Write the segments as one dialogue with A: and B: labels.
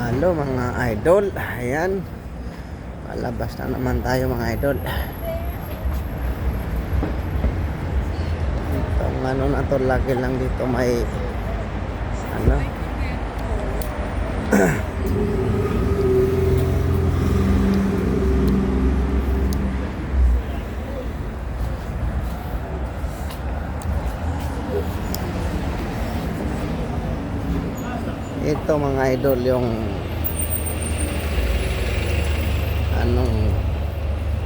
A: Hello mga idol. Ayan, palabas na naman tayo mga idol. Itong ano na to, lagi lang dito may ano ito mga idol, yung anong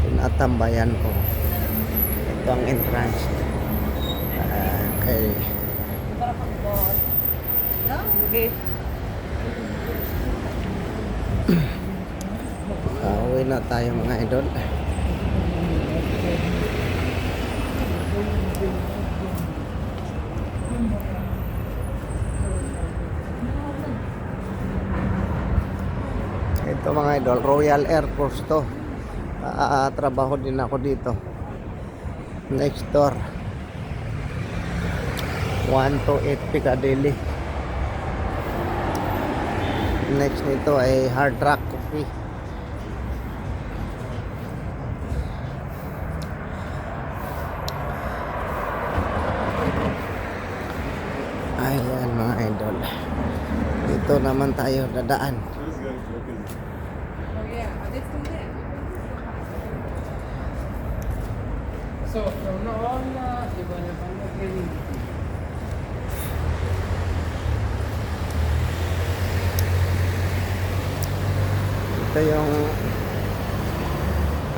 A: tinatambayan ko. Ito ang entrance kay uwi na tayo mga idol. Ito mga idol, Royal Air Force to. Trabaho din ako dito. Next door 128 Piccadilly. Next nito ay Hard Rock Coffee. Ayan mga idol, dito naman tayo dadaan.
B: So from now on, iba na pang training.
A: Ito yung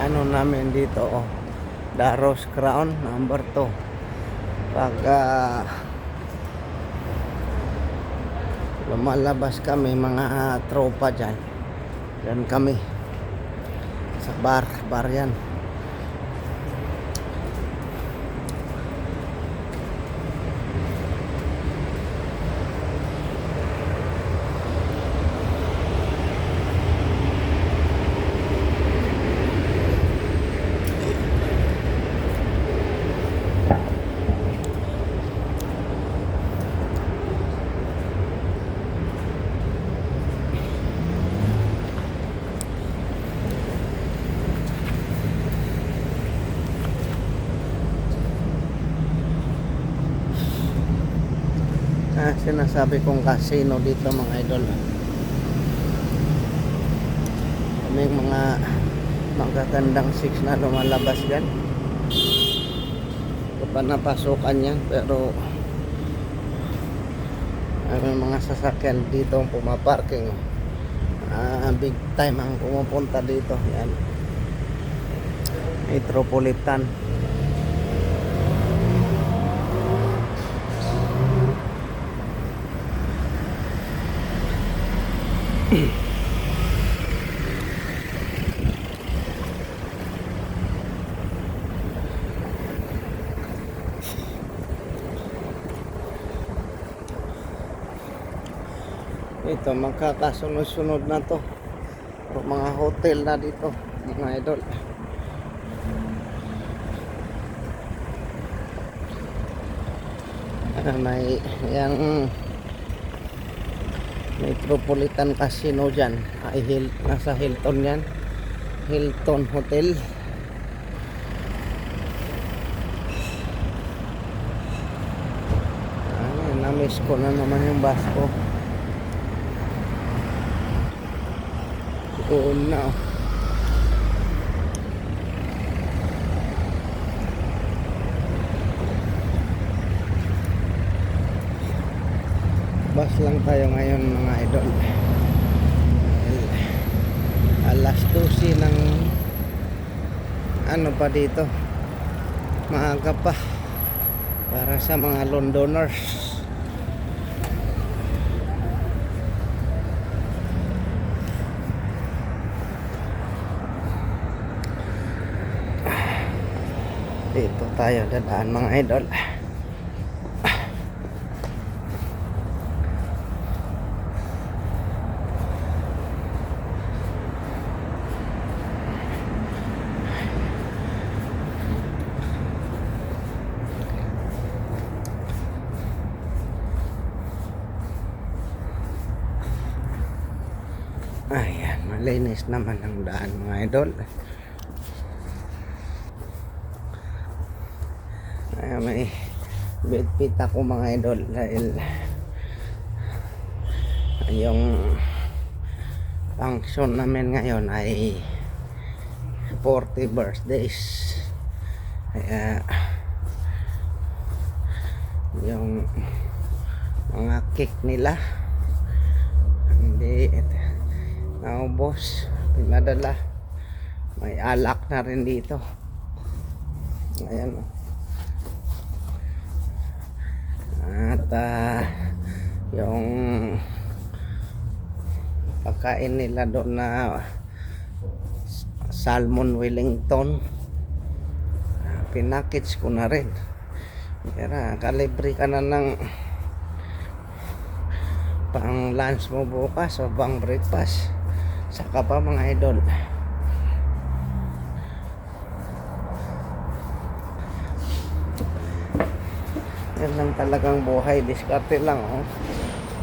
A: ano namin dito, The Rose Crown number 2. Pag lumalabas kami mga tropa dyan kami sa bar yan. Sinasabi kong casino dito mga idol. May mga magagandang 6 na lumalabas yan. Ito pa napasukan yan, pero may mga sasakyan dito ang pumaparking. Big time ang pumupunta dito. Yan, Metropolitan. Ito, magkakasunod-sunod na to. Mga hotel na dito mga idol. May yung Metropolitan Casino dyan. Nasa Hilton yan, Hilton Hotel. Na-miss ko na naman yung bus ko. Doon na. Bus lang tayo ngayon mga idol. Alas 12 ng ano pa dito, maaga pa para sa mga Londoners. Dito tayo dadaan mga idol. Ayan, malinis naman ang daan mga idol. Ayan, may bitbit ako mga idol dahil yung function namin ngayon ay 40 birthdays. Kaya yung mga cake nila hindi naubos, pinadala. May alak na rin dito. Ayan. At yung pagkain nila doon na salmon Wellington, pinakits ko na rin. Kaya kalibre ka na ng pang lunch mo bukas o pang breakfast. Saka pa mga idol. Yan lang talagang buhay. Diskarte lang, oh.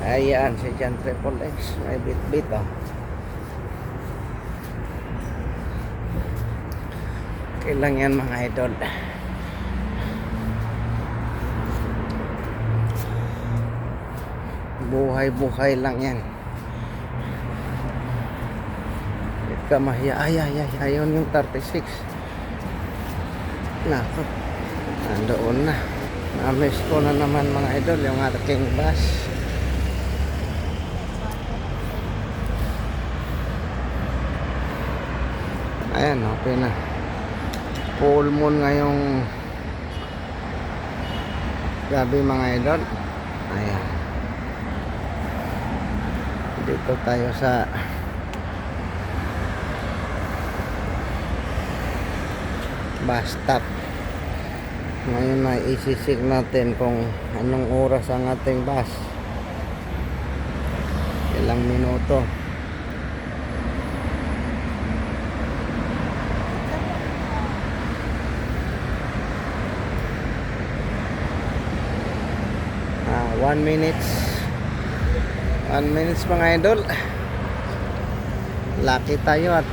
A: Ayan si John Triple X. May bit-bit, oh. Okay lang yan mga idol. Buhay-buhay lang yan. Wait ka mahiya. Ayun yung 36. Nako, nandoon na. Na-miss ko na naman mga idol yung aking bus. Ayan, okay na. Full moon ngayong gabi mga idol. Ayan. Dito tayo sa bus stop. Ngayon na isisig natin kung anong oras ang ating bus. Ilang minuto. Ah, 1 minutes. 1 minutes mga idol. Lucky tayo at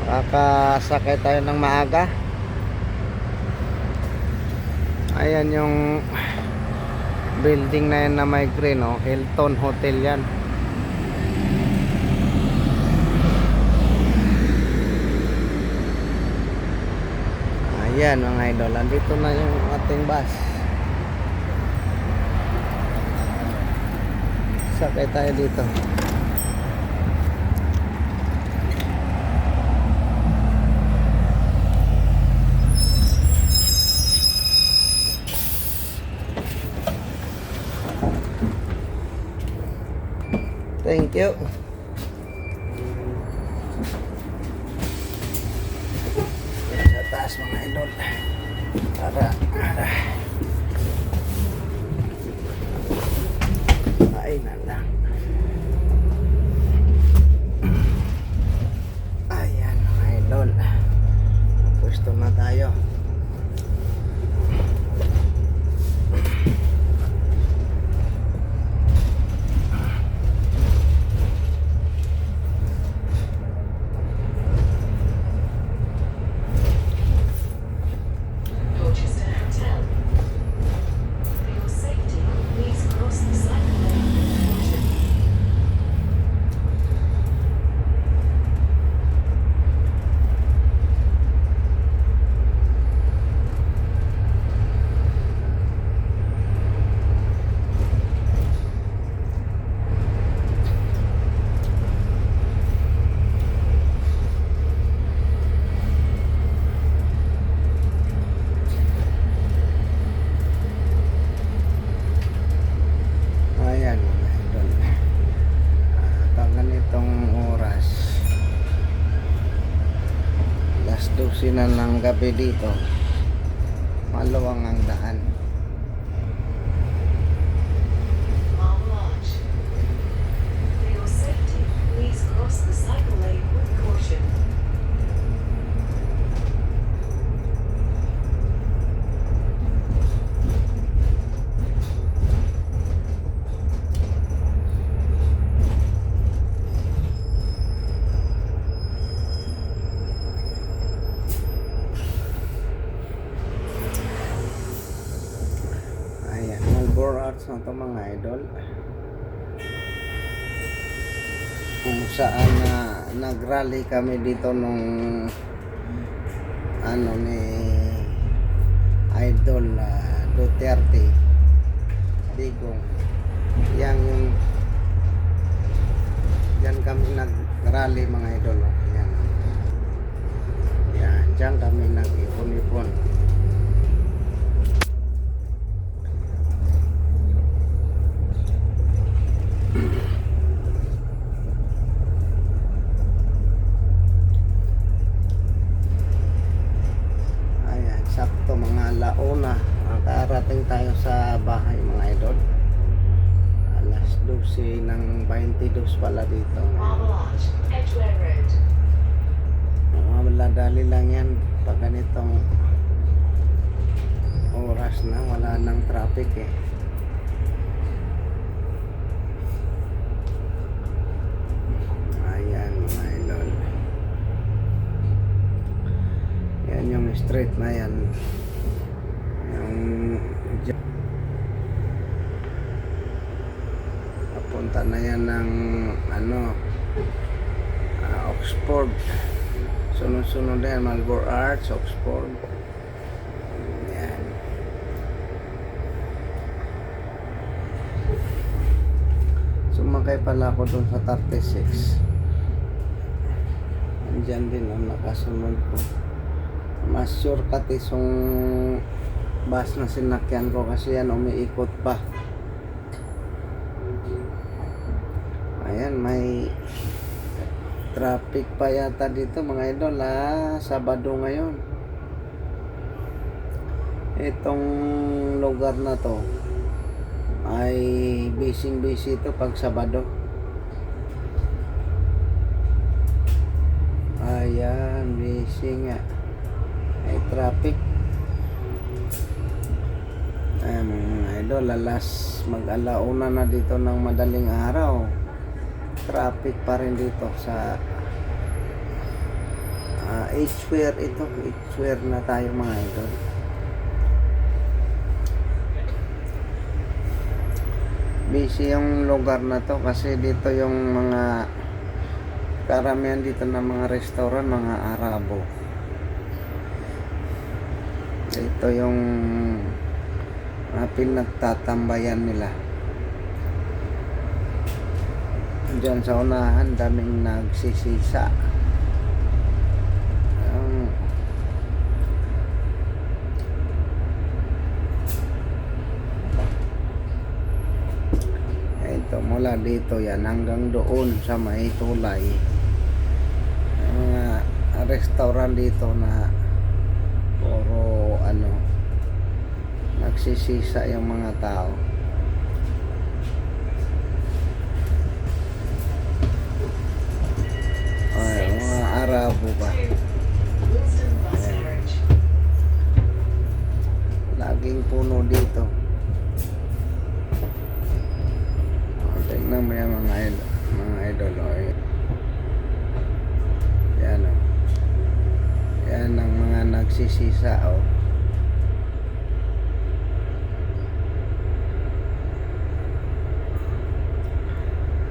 A: makakasakay tayo ng maaga. Ayan yung building na yan na may green, oh. Hilton Hotel yan. Ayan mga idol, andito na yung ating bus. Sakay tayo dito. Thank you. Sa taas mga idol. Para ay na lang. Ayan mga idol. Pwesto na tayo. Sinan ng gabi dito, maluwang ang daan.
C: For your safety, please cross the cycle lane with caution.
A: to mga idol, kung saan na nagrally kami dito nung ano ni Idol Duterte Digong. Yan kami nagrally mga idol. Yan. Yan, diyan kami nag-ipon-ipon. Ayan, sakto mga alauna. Nakarating tayo sa bahay mga idol. Alas 12 ng 22 pala dito.
C: Marmalade, Edgware Road.
A: Maladali lang yan pag ganitong oras na, wala nang traffic eh. Ayan mga idol, yan yung street na yan, yung papunta na yan ng ano, Oxford. Sunod-sunod na yan, Malboro Arts, Oxford. Yan. Sumakay pala ako doon sa 36. Andyan din ang nakasunod ko. Mas shortcut isong bus na sinakyan ko kasi yan umiikot pa. Ayan, may traffic pa yata dito mga idol, Sabado ngayon. Itong lugar na to ay busy to pag Sabado. Ayan, busy nga, ay traffic. Mga idol, mag-alauna na dito ng madaling araw, traffic pa rin dito sa Edgware. Edgware na tayo mga idol. Busy yung lugar na to kasi dito yung mga karamihan dito na mga restaurant, mga Arabo. Ito yung pinagtatambayan nila. Diyan sa unahan, daming nagsisisa. Ito, mula dito yan hanggang doon sa may tulay. Mga restaurant dito na puro nagsisisa yung mga tao. Ay, mga Arabo ba?
C: Wilson Bus Garage.
A: Laging puno dito. Tingnan mo yan mga idol. Yan o. Yan ang mga nagsisisa o.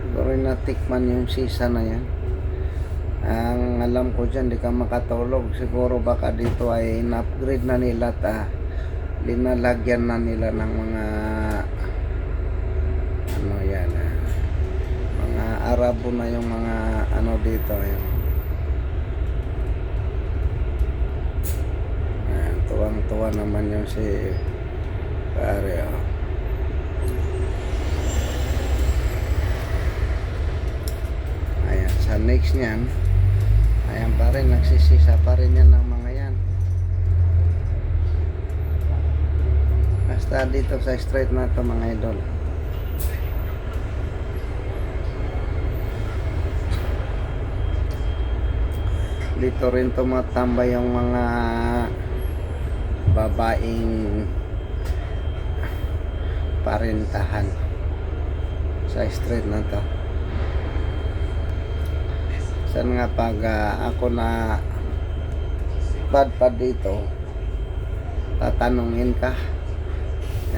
A: Siguro natikman yung sisa na yan. Ang alam ko dyan, di ka makatulog. Siguro baka dito ay in-upgrade na nila at linalagyan na nila ng mga yan, mga Arabo na yung mga dito yung tuwang-tuwa naman yung si pare oh. Ayan, sa next niyan, ayan pa rin, nagsisisa pa rin yan ng mga yan. Basta dito sa street na to mga idol, dito rin tumatambay yung mga babaeng parintahan sa street na to. Saan nga pag ako na padpad dito, tatanungin ka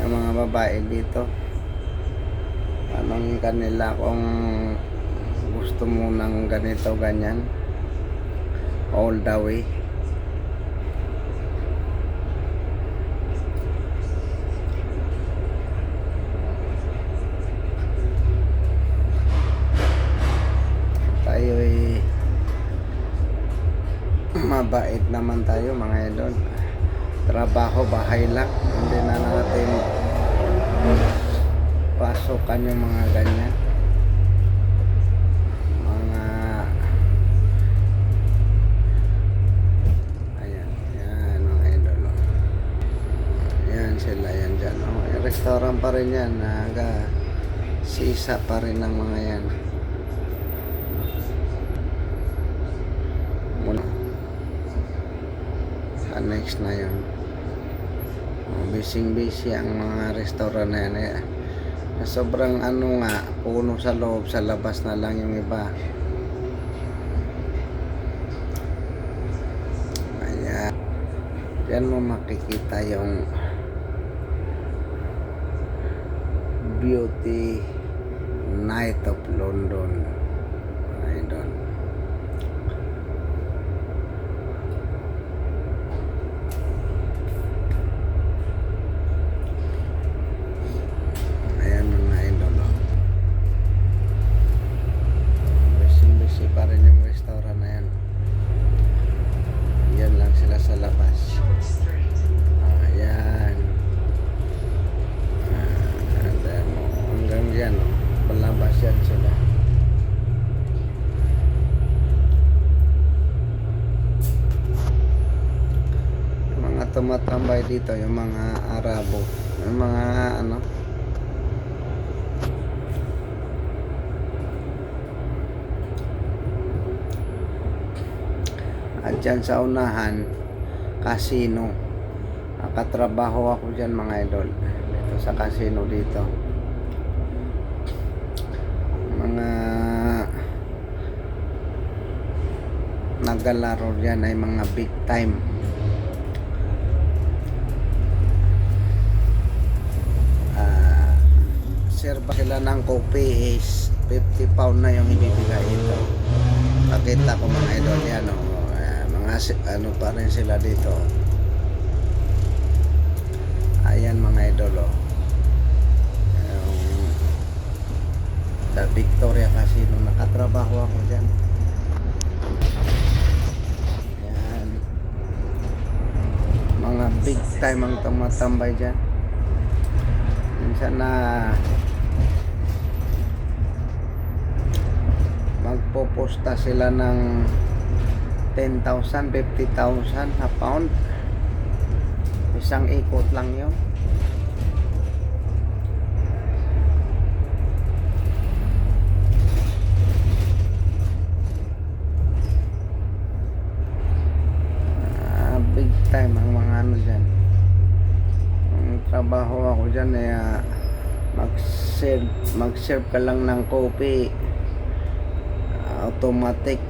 A: ng mga babae dito tanongin kanila kung gusto mo ng ganito ganyan all the way. Tayo'y mabait naman tayo mga idol. Trabaho, bahay lang. Hindi na natin pasukan yung mga ganyan. Mga ayan, yan mga idol. Yan sila yan dyan. Restaurant pa rin yan. Sisa pa rin ng mga yan. Muna. Next na yun. Busy ang mga restaurant na yan. Sobrang ano nga, puno sa loob, sa labas na lang yung iba. Ayan. Diyan mo makikita yung Beauty Night of London. Idol. Pa rin yung restaurant na yan. Yan lang sila sa labas. Ayan. Hanggang dyan. Palabas yan sila. Yung mga tumatambay dito, yung mga Arabo, yung mga ano, at dyan sa unahan, casino. Nakatrabaho ako dyan mga idol. Dito sa casino dito. Mga naglalaro dyan ay mga big time. Serba sila ng kopi is 50 pound na yung ibibigay ito. Pakita ko mga idol yan o. Ano pa rin sila dito. Ayan mga idol The Victoria Casino. Nakatrabaho ako dyan. Ayan. Mga big time ang tumatambay dyan. Minsan na magpoposta sila ng 10,000, 50,000 a pound. Isang ikot lang yun. Big time ang mga ano dyan. Ang trabaho ako dyan ay mag-serve ka lang ng coffee. Automatic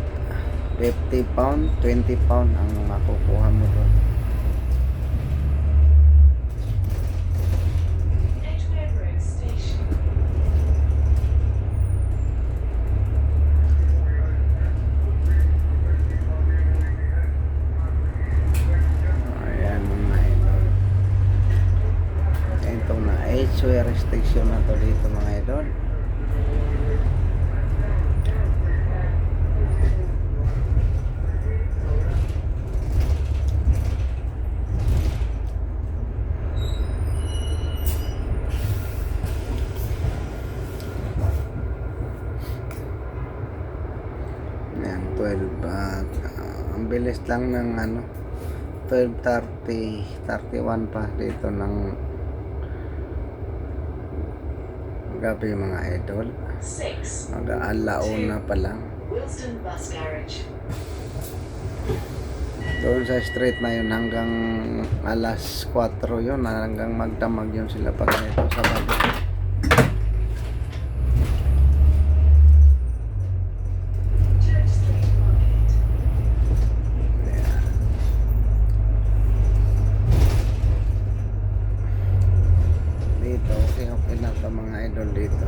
A: 50 pound, 20 pound ang makukuha mo doon.
C: Edgware Road Station.
A: Ayan mga idol. Ito na, Edgware Station na to dito mga idol. Yan, 12 ang bilis lang ng ano 12:30, 31 pa dito ng gabi mga idol.
C: 6.
A: Mag-aalauna pa lang.
C: Wilston Bus Garage.
A: Doon sa street na yun hanggang alas 4 yun, hanggang magdamag yun sila pag ito sa bago.
C: Church Street Market.
A: Ayan. Dito, okay na ito mga idol dito.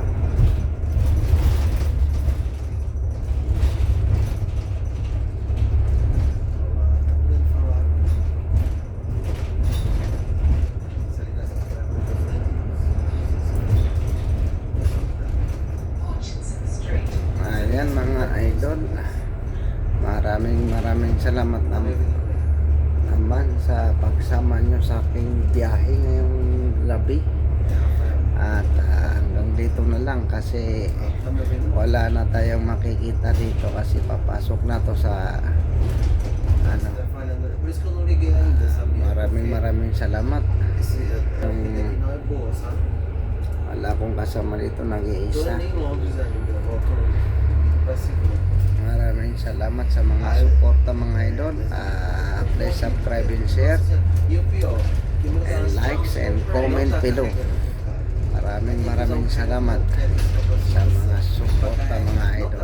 A: idol. Maraming salamat naman sa pagsama nyo sa aking biyahe ngayong gabi. At hanggang dito na lang kasi wala na tayong makikita dito kasi papasok na to sa ano. Maraming salamat. Wala akong kasama dito, nag-iisa. Maraming salamat sa mga suporta mga idol. Please subscribe and share and likes and comment below. Maraming salamat sa mga suporta mga idol.